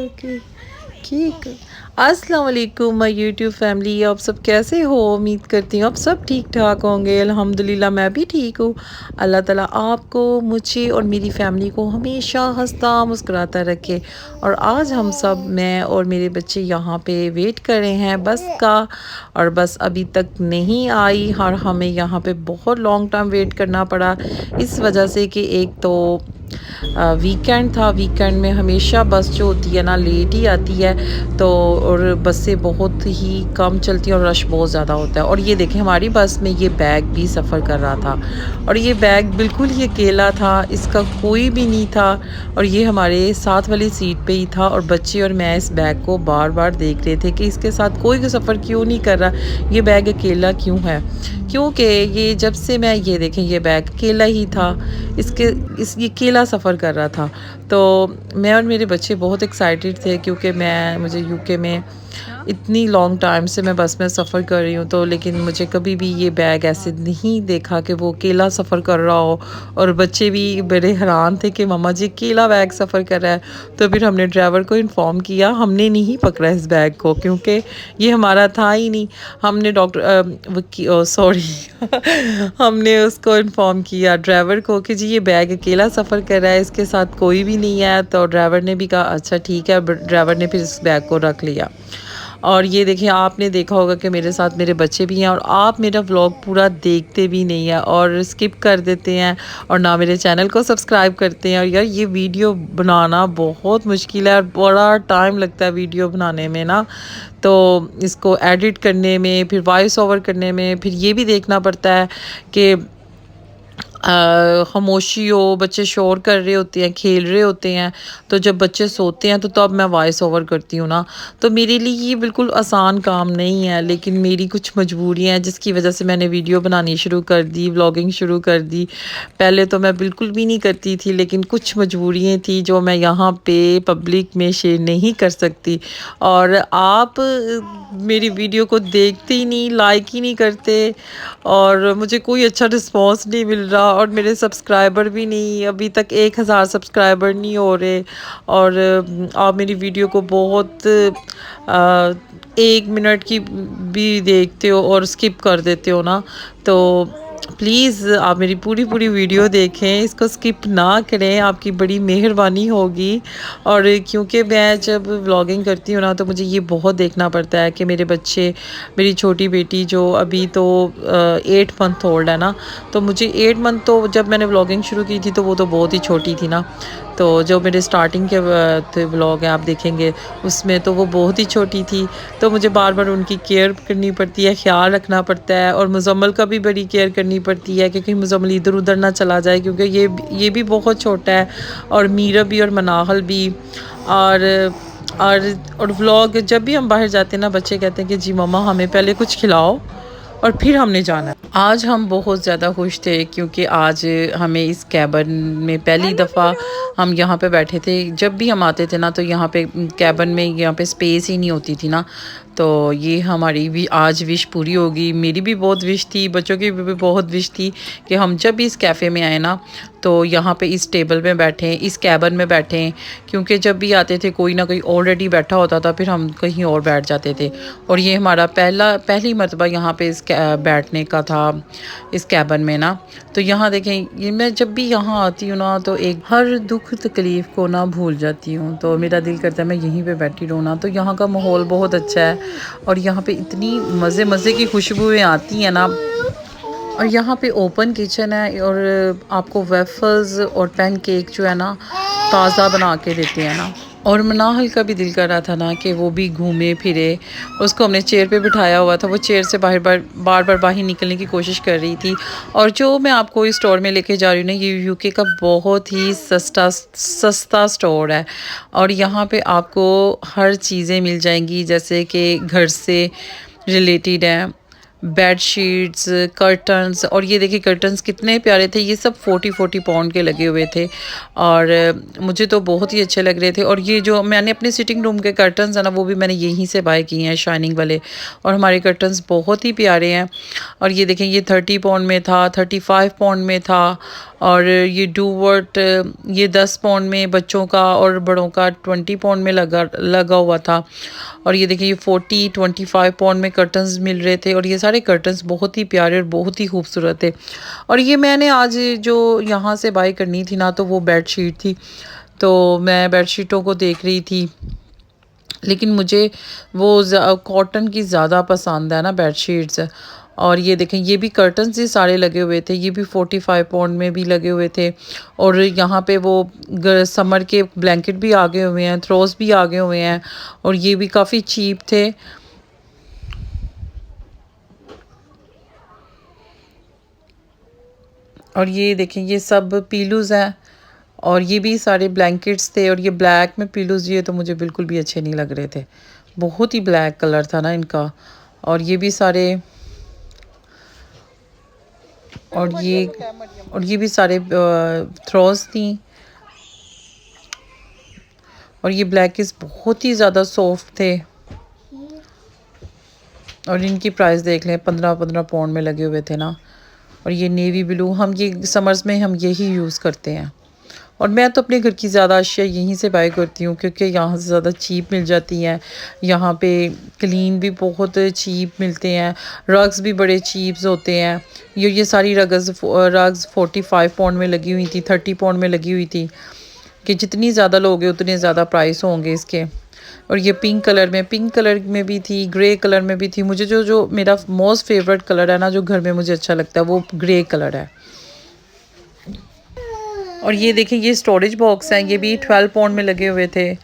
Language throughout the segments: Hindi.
ओके ठीक। अस्सलाम वालेकुम माय यूट्यूब फैमिली, आप सब कैसे हो? उम्मीद करती हूँ आप सब ठीक ठाक होंगे। अल्हम्दुलिल्लाह मैं भी ठीक हूँ। अल्लाह ताला आपको, मुझे और मेरी फैमिली को हमेशा हंसता मुस्कुराता रखे। और आज हम सब, मैं और मेरे बच्चे यहाँ पे वेट कर रहे हैं बस का, और बस अभी तक नहीं आई और हमें यहाँ पे बहुत लॉन्ग टाइम वेट करना पड़ा इस वजह से कि एक तो वीकेंड था। वीकेंड में हमेशा बस जो होती है ना लेट ही आती है, तो और बसें बहुत ही कम चलती हैं और रश बहुत ज़्यादा होता है। और ये देखें हमारी बस में ये बैग भी सफ़र कर रहा था, और ये बैग बिल्कुल ही अकेला था, इसका कोई भी नहीं था, और ये हमारे साथ वाली सीट पे ही था। और बच्चे और मैं इस बैग को बार बार देख रहे थे कि इसके साथ कोई सफ़र क्यों नहीं कर रहा, ये बैग अकेला क्यों है। क्योंकि ये जब से मैं, ये देखें ये बैग अकेला ही था, ये अकेला सफ़र कर रहा था। तो मैं और मेरे बच्चे बहुत एक्साइटेड थे क्योंकि मुझे यूके में इतनी लॉन्ग टाइम से मैं बस में सफ़र कर रही हूँ, तो लेकिन मुझे कभी भी ये बैग ऐसे नहीं देखा कि वो अकेला सफ़र कर रहा हो। और बच्चे भी बड़े हैरान थे कि मम्मा जी अकेला बैग सफ़र कर रहा है। तो फिर हमने ड्राइवर को इन्फॉर्म किया, हमने नहीं पकड़ा इस बैग को क्योंकि ये हमारा था ही नहीं। हमने सॉरी हमने उसको इन्फॉर्म किया ड्राइवर को कि जी ये बैग अकेला सफ़र कर रहा है, इसके साथ कोई भी नहीं है। तो ड्राइवर ने भी कहा अच्छा ठीक है। ड्राइवर ने फिर इस बैग को रख लिया। और ये देखिए आपने देखा होगा कि मेरे साथ मेरे बच्चे भी हैं, और आप मेरा व्लॉग पूरा देखते भी नहीं है और स्किप कर देते हैं, और ना मेरे चैनल को सब्सक्राइब करते हैं। और यार ये वीडियो बनाना बहुत मुश्किल है और बड़ा टाइम लगता है वीडियो बनाने में ना, तो इसको एडिट करने में, फिर वॉइस ओवर करने में, फिर ये भी देखना पड़ता है कि खामोशी हो, बच्चे शोर कर रहे होते हैं, खेल रहे होते हैं। तो जब बच्चे सोते हैं तो तब मैं वॉइस ओवर करती हूँ ना। तो मेरे लिए ये बिल्कुल आसान काम नहीं है, लेकिन मेरी कुछ मजबूरियाँ हैं जिसकी वजह से मैंने वीडियो बनानी शुरू कर दी, व्लॉगिंग शुरू कर दी। पहले तो मैं बिल्कुल भी नहीं करती थी, लेकिन कुछ मजबूरियाँ थी जो मैं यहाँ पे पब्लिक में शेयर नहीं कर सकती। और आप मेरी वीडियो को देखते ही नहीं, लाइक ही नहीं करते, और मुझे कोई अच्छा रिस्पांस नहीं मिल रहा, और मेरे सब्सक्राइबर भी नहीं, अभी तक 1000 सब्सक्राइबर नहीं हो रहे। और आप मेरी वीडियो को बहुत 1 मिनट की भी देखते हो और स्किप कर देते हो ना। तो प्लीज़ आप मेरी पूरी पूरी वीडियो देखें, इसको स्किप ना करें, आपकी बड़ी मेहरबानी होगी। और क्योंकि मैं जब व्लॉगिंग करती हूँ ना तो मुझे ये बहुत देखना पड़ता है कि मेरे बच्चे, मेरी छोटी बेटी जो अभी तो 8 मंथ ओल्ड है ना, तो मुझे 8 मंथ, तो जब मैंने व्लॉगिंग शुरू की थी तो वो तो बहुत ही छोटी थी ना। तो जो मेरे स्टार्टिंग के थे व्लॉग हैं आप देखेंगे उसमें, तो वो बहुत ही छोटी थी। तो मुझे बार बार उनकी केयर करनी पड़ती है, ख्याल रखना पड़ता है, और मुज़म्मल का भी बड़ी केयर करनी पड़ती है क्योंकि मुज़म्मल इधर उधर ना चला जाए, क्योंकि ये भी बहुत छोटा है, और मीरा भी और मनाहल भी। और और व्लॉग जब भी हम बाहर जाते हैं ना, बच्चे कहते हैं कि जी मम्मा हमें पहले कुछ खिलाओ और फिर हमने जाना है। आज हम बहुत ज़्यादा खुश थे क्योंकि आज हमें इस कैबन में पहली दफ़ा हम यहाँ पे बैठे थे। जब भी हम आते थे ना तो यहाँ पे कैबन में यहाँ पे स्पेस ही नहीं होती थी ना, तो ये हमारी भी आज विश पूरी होगी। मेरी भी बहुत विश थी, बच्चों की भी बहुत विश थी कि हम जब भी इस कैफ़े में आए ना तो यहाँ पे इस टेबल में बैठें, इस कैबन में बैठें, क्योंकि जब भी आते थे कोई ना कोई ऑलरेडी बैठा होता था, फिर हम कहीं और बैठ जाते थे। और ये हमारा पहली मरतबा यहाँ पे बैठने का था इस कैबन में ना। तो यहाँ देखें, ये मैं जब भी यहाँ आती हूँ ना तो एक हर दुख तकलीफ़ को ना भूल जाती हूँ, तो मेरा दिल करता है मैं यहीं पे बैठी रहूँ ना। तो यहाँ का माहौल बहुत अच्छा है, और यहाँ पे इतनी मज़े मज़े की खुशबुएँ आती हैं ना। और यहाँ पे ओपन किचन है, और आपको वेफल्स और पैनकेक जो है ना ताज़ा बना के देते हैं ना। और मनाहल का भी दिल कर रहा था ना कि वो भी घूमे फिरे। उसको हमने चेयर पे बिठाया हुआ था, वो चेयर से बार बार बाहर निकलने की कोशिश कर रही थी। और जो मैं आपको इस स्टोर में लेके जा रही हूँ ना, ये यूके का बहुत ही सस्ता स्टोर है, और यहाँ पे आपको हर चीज़ें मिल जाएंगी जैसे कि घर से रिलेटेड है, बेड शीट्स, कर्टन्स। और ये देखिए कर्टन्स कितने प्यारे थे, ये सब 40 पाउंड के लगे हुए थे, और मुझे तो बहुत ही अच्छे लग रहे थे। और ये जो मैंने अपने सिटिंग रूम के कर्टन्स है ना, वो भी मैंने यहीं से बाय किए हैं, शाइनिंग वाले, और हमारे कर्टन्स बहुत ही प्यारे हैं। और ये देखें ये 30 पाउंड में था, 35 पाउंड में था, और ये डू वर्ट ये 10 पाउंड में बच्चों का और बड़ों का 20 पाउंड में लगा हुआ था। और ये देखिए ये 40-25 पाउंड में कर्टन्स मिल रहे थे और ये सारे कर्टन्स बहुत ही प्यारे और बहुत ही खूबसूरत थे। और ये मैंने आज जो यहाँ से बाई करनी थी ना, तो वो बेड शीट थी, तो मैं बेड शीटों को देख रही थी, लेकिन मुझे वो कॉटन की ज़्यादा पसंद है ना बेड शीट्स। और ये देखें ये भी कर्टन्स ही सारे लगे हुए थे, ये भी 45 पाउंड में भी लगे हुए थे। और यहाँ पे वो समर के ब्लैंकेट भी आ गए हुए हैं, थ्रोस भी आ गए हुए हैं, और ये भी काफ़ी चीप थे। और ये देखें ये सब पीलूज़ हैं, और ये भी सारे ब्लैंकेट्स थे। और ये ब्लैक में पीलूज़, ये तो मुझे बिल्कुल भी अच्छे नहीं लग रहे थे, बहुत ही ब्लैक कलर था ना इनका। और ये भी सारे, और ये भी सारे थ्रोस थी। और ये ब्लैकिस बहुत ही ज़्यादा सॉफ्ट थे। और इनकी प्राइस देख लें, 15-15 पाउंड में लगे हुए थे ना। और ये नेवी ब्लू, हम ये समर्स में हम यही यूज़ करते हैं। और मैं तो अपने घर की ज़्यादा अशिया यहीं से बाय करती हूँ, क्योंकि यहाँ से ज़्यादा चीप मिल जाती हैं। यहाँ पे क्लीन भी बहुत चीप मिलते हैं, रग्स भी बड़े चीप्स होते हैं। ये सारी रग्स 45 पाउंड में लगी हुई थी, 30 पाउंड में लगी हुई थी, कि जितनी ज़्यादा लोगे उतने ज़्यादा प्राइस होंगे इसके। और ये पिंक कलर में भी थी, ग्रे कलर में भी थी। मुझे जो जो मेरा मोस्ट फेवरेट कलर है ना, जो घर में मुझे अच्छा लगता है, वो ग्रे कलर है। और ये देखें ये स्टोरेज बॉक्स हैं, ये भी 12 पाउंड में लगे हुए थे।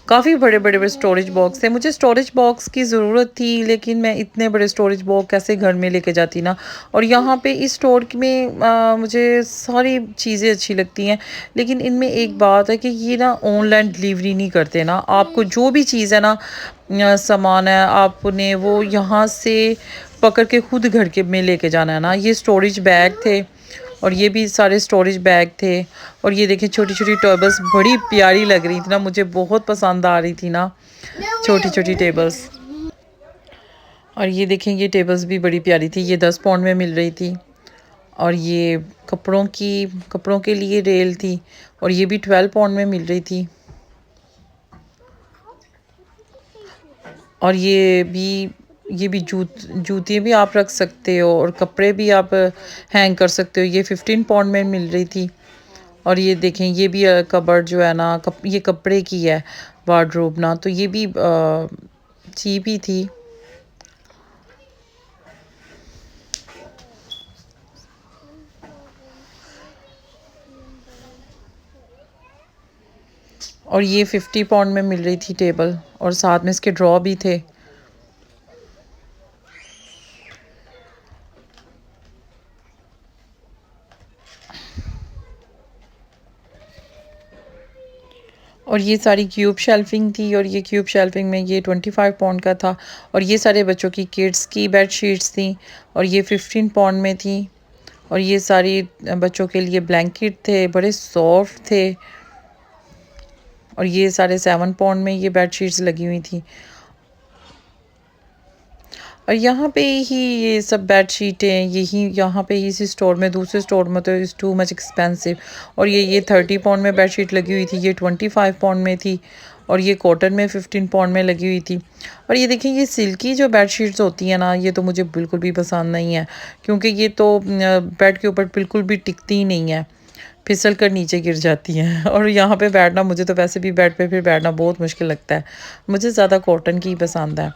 काफ़ी बड़े बड़े स्टोरेज बॉक्स थे। मुझे स्टोरेज बॉक्स की ज़रूरत थी, लेकिन मैं इतने बड़े स्टोरेज बॉक्स कैसे घर में लेके जाती ना। और यहाँ पे इस स्टोर में मुझे सारी चीज़ें अच्छी लगती हैं, लेकिन इनमें एक बात है कि ये ना ऑनलाइन डिलीवरी नहीं करते ना। आपको जो भी चीज़ है ना, सामान है, आपने वो यहाँ से पकड़ के खुद घर के में लेके जाना है ना। ये स्टोरेज बैग थे, और ये भी सारे स्टोरेज बैग थे। और ये देखिए छोटी छोटी टेबल्स बड़ी प्यारी लग रही थी ना, मुझे बहुत पसंद आ रही थी ना छोटी छोटी टेबल्स। और ये देखें ये टेबल्स भी बड़ी प्यारी थी, ये 10 पाउंड में मिल रही थी। और ये कपड़ों के लिए रेल थी, और ये भी 12 पाउंड में मिल रही थी। और ये भी जूतियाँ भी आप रख सकते हो, और कपड़े भी आप हैंग कर सकते हो। ये 15 पाउंड में मिल रही थी। और ये देखें ये भी कबर्ड जो है ना, ये कपड़े की है वार्डरोब ना, तो ये भी चीप ही थी। और ये 50 पाउंड में मिल रही थी टेबल, और साथ में इसके ड्रॉ भी थे। और ये सारी क्यूब शेल्फिंग थी, और ये क्यूब शेल्फिंग में ये 25 पाउंड का था। और ये सारे बच्चों की किड्स की बेड शीट्स थी, और ये 15 पाउंड में थी। और ये सारी बच्चों के लिए ब्लैंकेट थे, बड़े सॉफ्ट थे। और ये सारे 7 पाउंड में ये बेड शीट्स लगी हुई थी। और यहाँ पे ही ये सब बेड शीटें यही यहाँ पे ही इसी स्टोर में, दूसरे स्टोर में तो इज़ टू मच एक्सपेंसिव। और ये 30 पाउंड में बेड शीट लगी हुई थी, ये 25 पाउंड में थी। और ये कॉटन में 15 पाउंड में लगी हुई थी। और ये देखिए ये सिल्की जो बेड शीट्स होती हैं ना, ये तो मुझे बिल्कुल भी पसंद नहीं है, क्योंकि ये तो बेड के ऊपर बिल्कुल भी टिकती ही नहीं है, फिसल कर नीचे गिर जाती हैं। और यहाँ पे बैठना, मुझे तो वैसे भी बेड पे फिर बैठना बहुत मुश्किल लगता है। मुझे ज़्यादा कॉटन की ही पसंद है।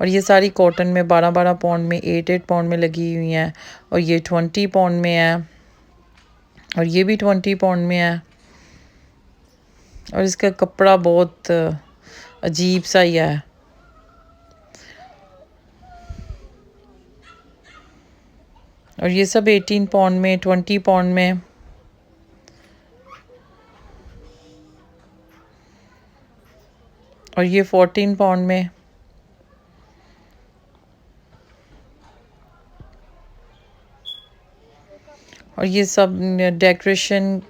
और ये सारी कॉटन में 12-12 पाउंड में, 8-8 पाउंड में लगी हुई हैं। और ये 20 पाउंड में है, और ये भी 20 पाउंड में है। और इसका कपड़ा बहुत अजीब सा ही है। और ये सब 18 पाउंड में, 20 पाउंड में। और ये 14 पाउंड में। और ये सब डेकोरेशन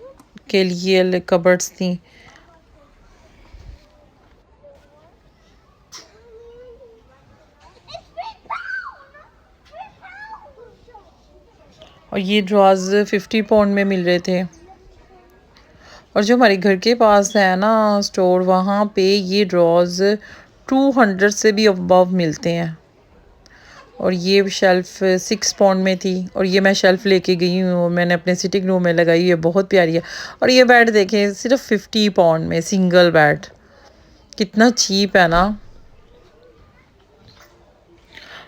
के लिए कबर्ड्स थी। और ये ड्रॉज़ 50 पाउंड में मिल रहे थे। और जो हमारे घर के पास है ना स्टोर, वहाँ पे ये ड्रॉज़ 200 से भी अबव मिलते हैं। और ये शेल्फ़ 6 पाउंड में थी और ये मैं शेल्फ़ लेके गई हूँ, मैंने अपने सिटिंग रूम में लगाई हुई है, बहुत प्यारी है। और ये बेड देखें सिर्फ 50 पाउंड में सिंगल बेड, कितना चीप है ना।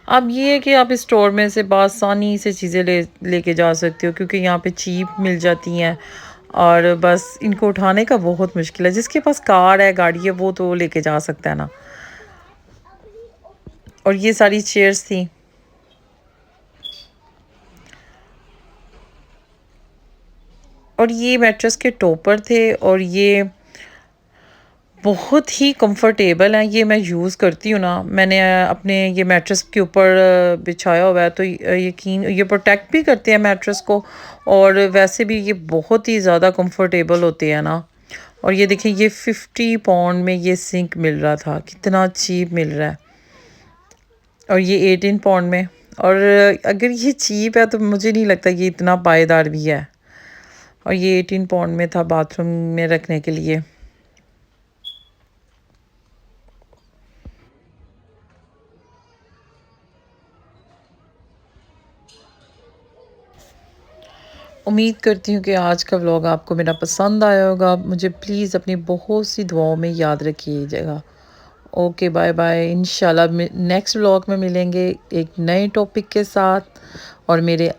अब ये है कि आप इस स्टोर में से बआसानी से चीज़ें लेके जा सकते हो, क्योंकि यहाँ पे चीप मिल जाती हैं और बस इनको उठाने का बहुत मुश्किल है। जिसके पास कार है, गाड़ी है, वो तो लेके जा सकता है ना। और ये सारी चेयर्स थी। और ये मैट्रेस के टॉपर थे और ये बहुत ही कंफर्टेबल है। ये मैं यूज़ करती हूँ ना, मैंने अपने ये मैट्रेस के ऊपर बिछाया हुआ है, तो यकीन ये प्रोटेक्ट भी करते हैं मैट्रेस को, और वैसे भी ये बहुत ही ज़्यादा कंफर्टेबल होते हैं ना। और ये देखिए ये 50 पाउंड में ये सिंक मिल रहा था, कितना चीप मिल रहा है। और ये 18 पाउंड में। और अगर ये चीप है तो मुझे नहीं लगता ये इतना पायदार भी है। और ये 18 पाउंड में था बाथरूम में रखने के लिए। उम्मीद करती हूँ कि आज का व्लॉग आपको मेरा पसंद आया होगा। मुझे प्लीज़ अपनी बहुत सी दुआओं में याद रखिएगा। Okay, bye bye. इंशाल्लाह नेक्स्ट व्लॉग में मिलेंगे एक नए टॉपिक के साथ। और मेरे